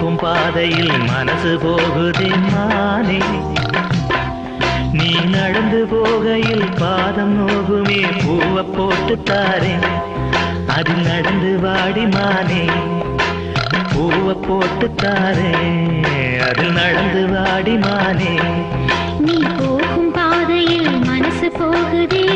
போகும் பாதையில் மனசு போகுதே மானே நீ நடந்து போகையில் பாதம் நோகுமே பூவை போட்டு தாரே அதில் நடந்து வாடி மானே பூவை போட்டு தாரே அதில் நடந்து வாடி மானே நீ போகும் பாதையில் மனசு போகுதே